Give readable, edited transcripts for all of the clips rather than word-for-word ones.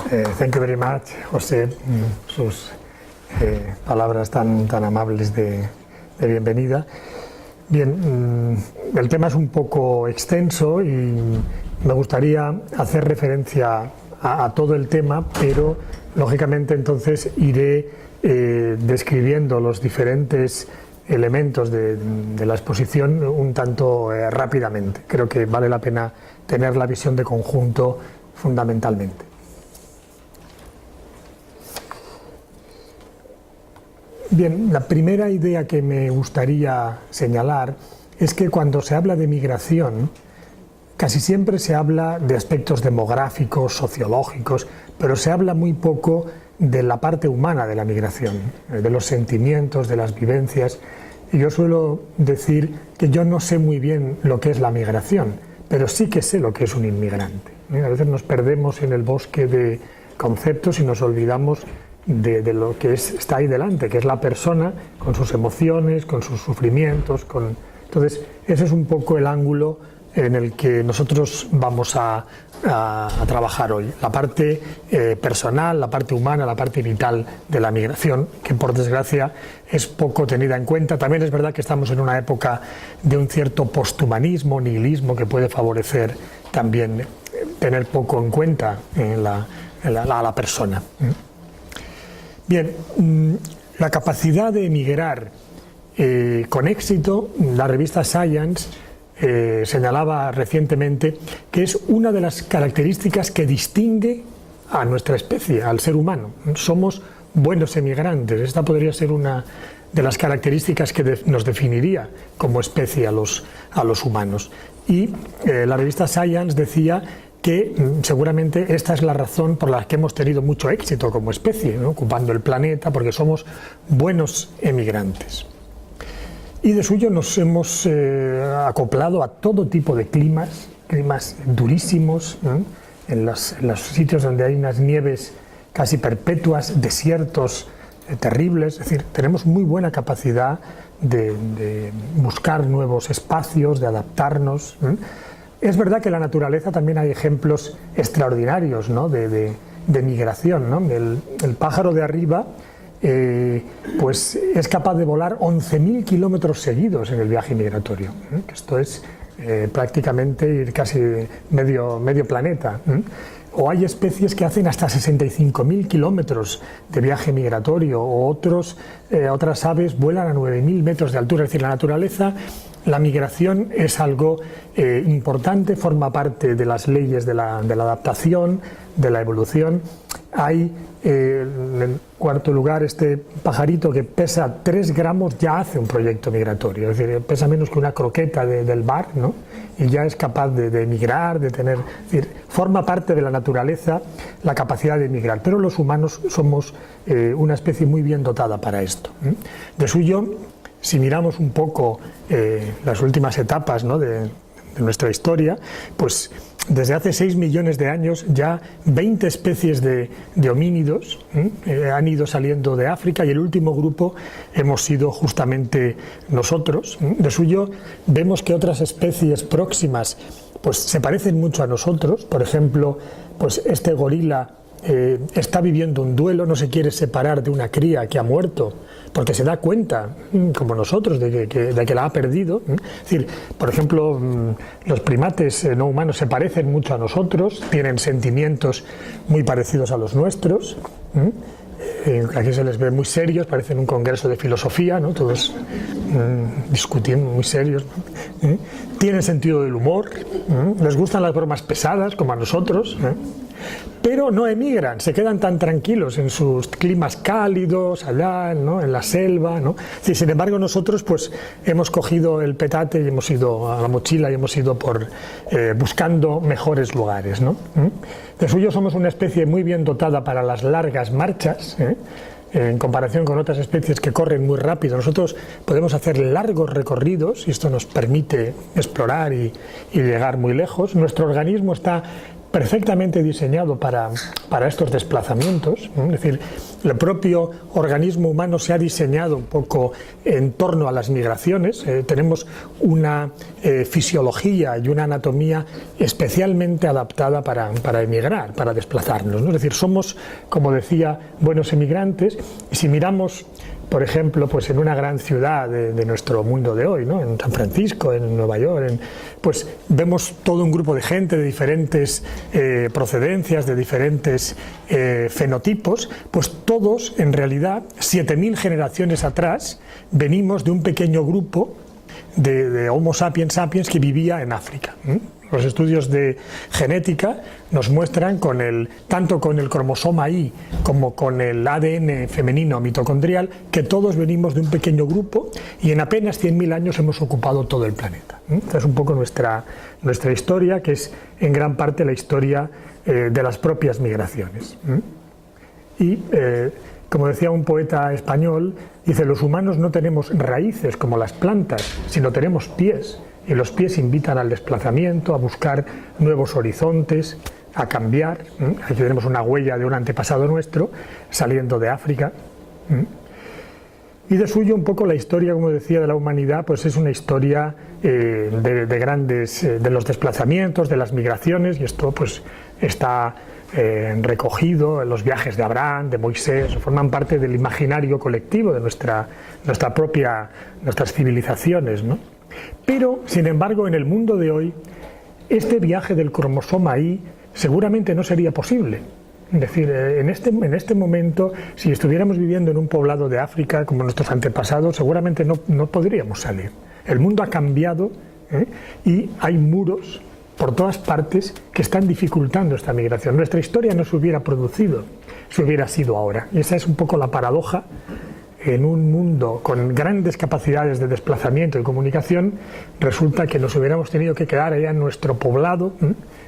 Thank you very much, José, sus palabras tan amables de bienvenida. Bien, el tema es un poco extenso y me gustaría hacer referencia a todo el tema, pero lógicamente entonces iré describiendo los diferentes elementos de la exposición un tanto rápidamente. Creo que vale la pena tener la visión de conjunto fundamentalmente. Bien, la primera idea que me gustaría señalar es que cuando se habla de migración, casi siempre se habla de aspectos demográficos, sociológicos, pero se habla muy poco de la parte humana de la migración, de los sentimientos, de las vivencias. Y yo suelo decir que yo no sé muy bien lo que es la migración, pero sí que sé lo que es un inmigrante. A veces nos perdemos en el bosque de conceptos y nos olvidamos de lo que está ahí delante, que es la persona con sus emociones, con sus sufrimientos. Entonces, ese es un poco el ángulo en el que nosotros vamos a trabajar hoy. La parte personal, la parte humana, la parte vital de la migración, que por desgracia es poco tenida en cuenta. También es verdad que estamos en una época de un cierto posthumanismo, nihilismo, que puede favorecer también tener poco en cuenta a la persona. Bien, la capacidad de emigrar con éxito, la revista Science señalaba recientemente que es una de las características que distingue a nuestra especie, al ser humano. Somos buenos emigrantes. Esta podría ser una de las características que nos definiría como especie a los humanos. Y la revista Science decía que seguramente esta es la razón por la que hemos tenido mucho éxito como especie, ¿no?, ocupando el planeta, porque somos buenos emigrantes. Y de suyo nos hemos acoplado a todo tipo de climas durísimos, ¿no?, en los sitios donde hay unas nieves casi perpetuas, desiertos terribles. Es decir, tenemos muy buena capacidad de buscar nuevos espacios, de adaptarnos, ¿no? Es verdad que en la naturaleza también hay ejemplos extraordinarios, ¿no?, de migración, ¿no? El pájaro de arriba pues es capaz de volar 11.000 kilómetros seguidos en el viaje migratorio, ¿eh? Esto es prácticamente ir casi medio planeta, ¿eh? O hay especies que hacen hasta 65.000 kilómetros de viaje migratorio, o otras aves vuelan a 9.000 metros de altura. Es decir, la naturaleza, la migración es algo importante, forma parte de las leyes de la adaptación, de la evolución. Hay, en cuarto lugar, este pajarito que pesa 3 gramos, ya hace un proyecto migratorio, es decir, pesa menos que una croqueta del bar, ¿no?, y ya es capaz de emigrar, es decir, forma parte de la naturaleza la capacidad de emigrar, pero los humanos somos una especie muy bien dotada para esto. De suyo, si miramos un poco las últimas etapas, ¿no?, de nuestra historia, pues desde hace 6 millones de años ya 20 especies de homínidos han ido saliendo de África, y el último grupo hemos sido justamente nosotros. De suyo vemos que otras especies próximas pues se parecen mucho a nosotros. Por ejemplo, pues este gorila está viviendo un duelo, no se quiere separar de una cría que ha muerto, porque se da cuenta, como nosotros, de que la ha perdido. Es decir, por ejemplo, los primates no humanos se parecen mucho a nosotros, tienen sentimientos muy parecidos a los nuestros. Aquí se les ve muy serios, parecen un congreso de filosofía, ¿no?, todos discutiendo, muy serios, ¿no? Tienen sentido del humor, les gustan las bromas pesadas, como a nosotros, pero no emigran, se quedan tan tranquilos en sus climas cálidos, allá, ¿no?, en la selva, ¿no? Sí, sin embargo, nosotros pues hemos cogido el petate y hemos ido a la mochila y hemos ido buscando mejores lugares, ¿no? De suyo somos una especie muy bien dotada para las largas marchas, en comparación con otras especies que corren muy rápido. Nosotros podemos hacer largos recorridos y esto nos permite explorar y llegar muy lejos. Nuestro organismo está perfectamente diseñado para estos desplazamientos, ¿no? Es decir, el propio organismo humano se ha diseñado un poco en torno a las migraciones. Tenemos una fisiología y una anatomía especialmente adaptada para emigrar, para desplazarnos, ¿no? Es decir, somos, como decía, buenos emigrantes, y si miramos, por ejemplo, pues en una gran ciudad de nuestro mundo de hoy, ¿no? En San Francisco, en Nueva York, pues vemos todo un grupo de gente de diferentes procedencias, de diferentes fenotipos, pues todos, en realidad, 7000 generaciones atrás, venimos de un pequeño grupo de Homo sapiens sapiens que vivía en África. Los estudios de genética nos muestran tanto con el cromosoma Y como con el ADN femenino mitocondrial que todos venimos de un pequeño grupo y en apenas 100.000 años hemos ocupado todo el planeta. Esta es un poco nuestra historia, que es en gran parte la historia de las propias migraciones. Y como decía un poeta español, dice: los humanos no tenemos raíces como las plantas, sino tenemos pies. Y los pies invitan al desplazamiento, a buscar nuevos horizontes, a cambiar. Aquí tenemos una huella de un antepasado nuestro saliendo de África. Y de suyo un poco la historia, como decía, de la humanidad, pues es una historia de los desplazamientos, de las migraciones, y esto pues está recogido en los viajes de Abraham, de Moisés, forman parte del imaginario colectivo de nuestras civilizaciones, ¿no? Pero, sin embargo, en el mundo de hoy, este viaje del cromosoma Y seguramente no sería posible. Es decir, en este momento, si estuviéramos viviendo en un poblado de África, como nuestros antepasados, seguramente no podríamos salir. El mundo ha cambiado, y hay muros por todas partes que están dificultando esta migración. Nuestra historia no se hubiera producido si hubiera sido ahora. Y esa es un poco la paradoja. En un mundo con grandes capacidades de desplazamiento y comunicación, resulta que nos hubiéramos tenido que quedar allá en nuestro poblado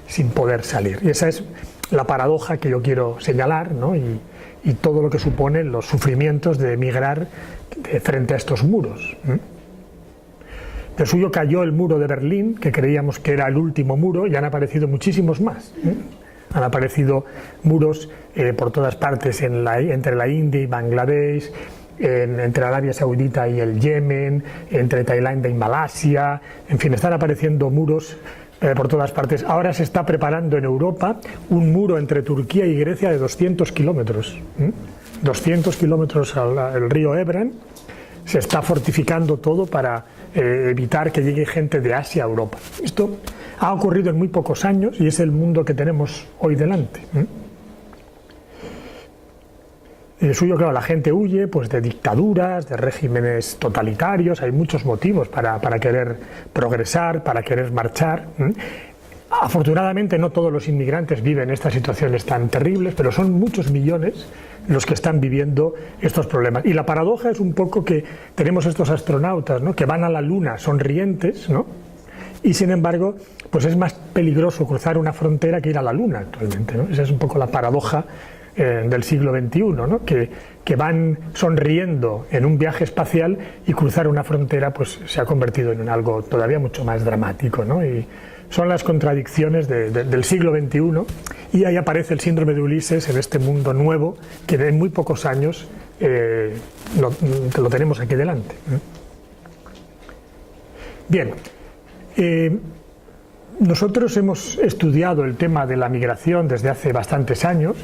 sin poder salir. Y esa es la paradoja que yo quiero señalar, ¿no? Y todo lo que suponen los sufrimientos de emigrar frente a estos muros. De suyo cayó el muro de Berlín, que creíamos que era el último muro, y han aparecido muchísimos más. Han aparecido muros por todas partes entre la India y Bangladesh, entre Arabia Saudita y el Yemen, entre Tailandia y Malasia, en fin, están apareciendo muros por todas partes. Ahora se está preparando en Europa un muro entre Turquía y Grecia de 200 kilómetros. 200 kilómetros al río Ebran. Se está fortificando todo para evitar que llegue gente de Asia a Europa. Esto ha ocurrido en muy pocos años y es el mundo que tenemos hoy delante. De suyo, claro, la gente huye pues de dictaduras, de regímenes totalitarios. Hay muchos motivos para querer progresar, para querer marchar. Afortunadamente no todos los inmigrantes viven estas situaciones tan terribles, pero son muchos millones los que están viviendo estos problemas. Y la paradoja es un poco que tenemos estos astronautas, ¿no?, que van a la Luna sonrientes, ¿no?, y sin embargo pues es más peligroso cruzar una frontera que ir a la Luna actualmente, ¿no? Esa es un poco la paradoja del siglo XXI, ¿no?, que van sonriendo en un viaje espacial y cruzar una frontera pues se ha convertido en algo todavía mucho más dramático, ¿no? Y son las contradicciones del siglo XXI, y ahí aparece el síndrome de Ulises en este mundo nuevo que en muy pocos años lo tenemos aquí delante. Bien, nosotros hemos estudiado el tema de la migración desde hace bastantes años.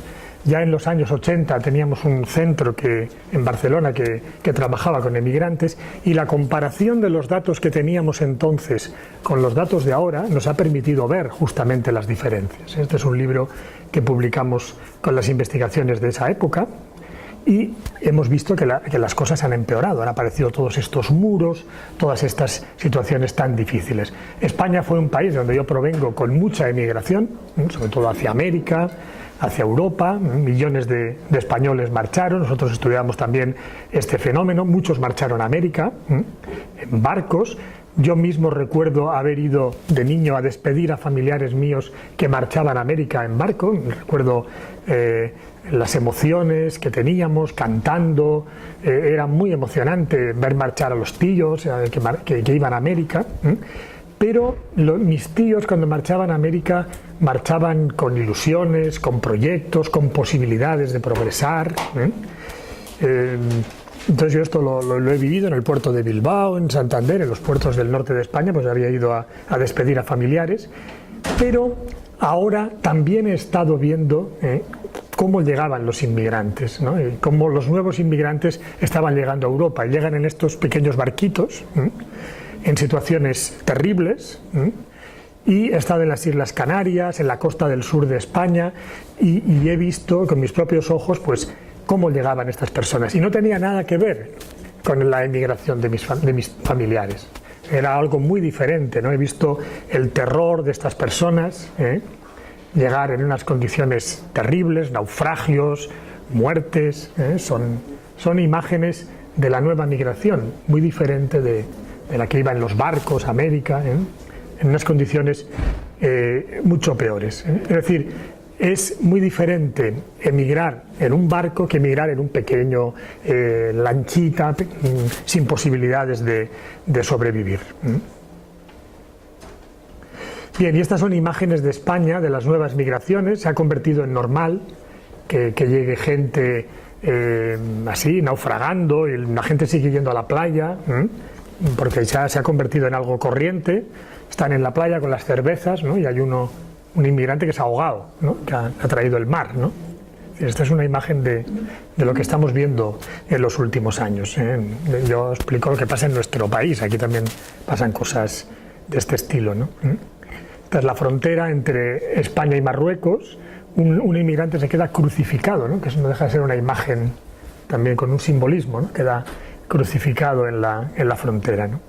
Ya en los años 80 teníamos un centro en Barcelona que trabajaba con emigrantes, y la comparación de los datos que teníamos entonces con los datos de ahora nos ha permitido ver justamente las diferencias. Este es un libro que publicamos con las investigaciones de esa época, y hemos visto que las cosas han empeorado, han aparecido todos estos muros, todas estas situaciones tan difíciles. España fue un país donde yo provengo con mucha emigración, sobre todo hacia América, hacia Europa. Millones de españoles marcharon. Nosotros estudiamos también este fenómeno. Muchos marcharon a América en barcos. Yo mismo recuerdo haber ido de niño a despedir a familiares míos que marchaban a América en barco. Recuerdo las emociones que teníamos cantando. Era muy emocionante ver marchar a los tíos que iban a América. pero mis tíos cuando marchaban a América marchaban con ilusiones, con proyectos, con posibilidades de progresar. Entonces yo esto lo he vivido en el puerto de Bilbao, en Santander, en los puertos del norte de España, pues había ido a despedir a familiares, pero ahora también he estado viendo cómo llegaban los inmigrantes, ¿no? Y cómo los nuevos inmigrantes estaban llegando a Europa. Llegan en estos pequeños barquitos, en situaciones terribles, y he estado en las Islas Canarias, en la costa del sur de España, y he visto con mis propios ojos pues cómo llegaban estas personas. Y no tenía nada que ver con la emigración de mis familiares. Era algo muy diferente, ¿no? He visto el terror de estas personas, llegar en unas condiciones terribles, naufragios, muertes, son imágenes de la nueva migración, muy diferente de la que iba en los barcos a América, en unas condiciones mucho peores. Es decir, es muy diferente emigrar en un barco que emigrar en un pequeño lanchita sin posibilidades de sobrevivir. Bien, y estas son imágenes de España, de las nuevas migraciones. Se ha convertido en normal que llegue gente así, naufragando, y la gente sigue yendo a la playa, porque ya se ha convertido en algo corriente. Están en la playa con las cervezas, ¿no? Y hay un inmigrante que se ha ahogado, ¿no? Que ha traído el mar, ¿no? Esta es una imagen de lo que estamos viendo en los últimos años. Yo explico lo que pasa en nuestro país, aquí también pasan cosas de este estilo, ¿no? Esta es la frontera entre España y Marruecos. Un inmigrante se queda crucificado, ¿no? Que eso no deja de ser una imagen también con un simbolismo, ¿no? Queda crucificado en la frontera, ¿no?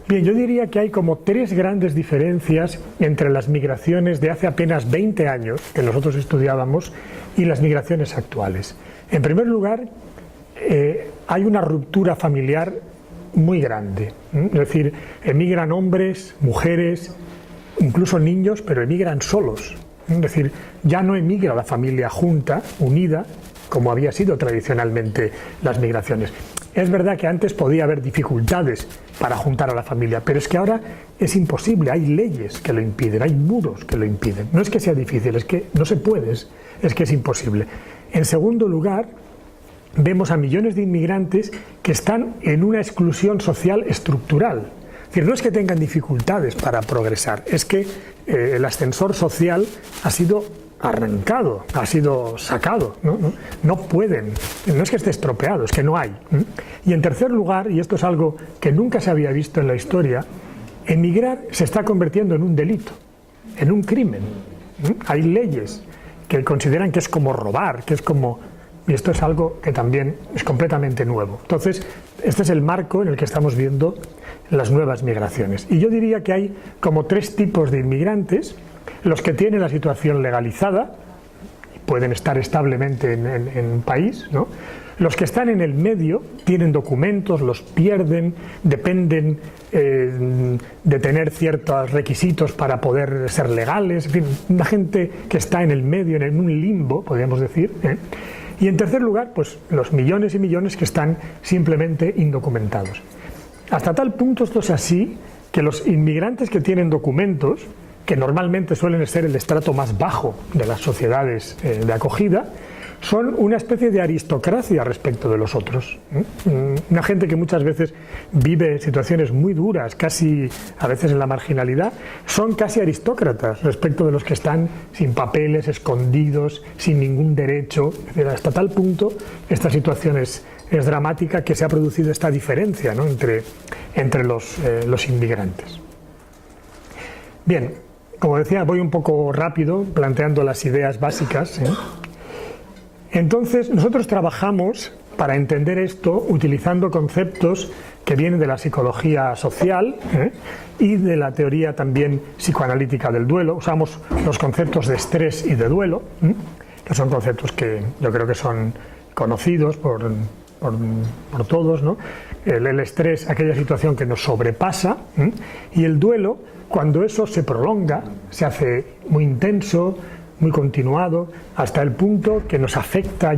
Bien, yo diría que hay como tres grandes diferencias entre las migraciones de hace apenas 20 años, que nosotros estudiábamos, y las migraciones actuales. En primer lugar, hay una ruptura familiar muy grande. Es decir, emigran hombres, mujeres, incluso niños, pero emigran solos. Es decir, ya no emigra la familia junta, unida, como había sido tradicionalmente las migraciones. Es verdad que antes podía haber dificultades para juntar a la familia, pero es que ahora es imposible, hay leyes que lo impiden, hay muros que lo impiden. No es que sea difícil, es que no se puede, es que es imposible. En segundo lugar, vemos a millones de inmigrantes que están en una exclusión social estructural. Es decir, no es que tengan dificultades para progresar, es que el ascensor social ha sido arrancado, ha sido sacado, no pueden, no es que esté estropeado, es que no hay. Y en tercer lugar, y esto es algo que nunca se había visto en la historia, emigrar se está convirtiendo en un delito, en un crimen. Hay leyes que consideran que es como robar, que es como... Y esto es algo que también es completamente nuevo. Entonces, este es el marco en el que estamos viendo las nuevas migraciones. Y yo diría que hay como tres tipos de inmigrantes: los que tienen la situación legalizada, pueden estar establemente en un país, ¿no? Los que están en el medio, tienen documentos, los pierden, dependen de tener ciertos requisitos para poder ser legales, en fin, una gente que está en el medio, en un limbo, podríamos decir. Y en tercer lugar, pues los millones y millones que están simplemente indocumentados. Hasta tal punto esto es así que los inmigrantes que tienen documentos, que normalmente suelen ser el estrato más bajo de las sociedades de acogida, son una especie de aristocracia respecto de los otros. Una gente que muchas veces vive situaciones muy duras, casi a veces en la marginalidad, son casi aristócratas respecto de los que están sin papeles, escondidos, sin ningún derecho. Es decir, hasta tal punto esta situación es dramática que se ha producido esta diferencia, ¿no? entre los inmigrantes. Bien, como decía, voy un poco rápido planteando las ideas básicas. Entonces, nosotros trabajamos para entender esto utilizando conceptos que vienen de la psicología social y de la teoría también psicoanalítica del duelo. Usamos los conceptos de estrés y de duelo, que son conceptos que yo creo que son conocidos por todos, ¿no? El estrés, aquella situación que nos sobrepasa, y el duelo, cuando eso se prolonga, se hace muy intenso, muy continuado, hasta el punto que nos afecta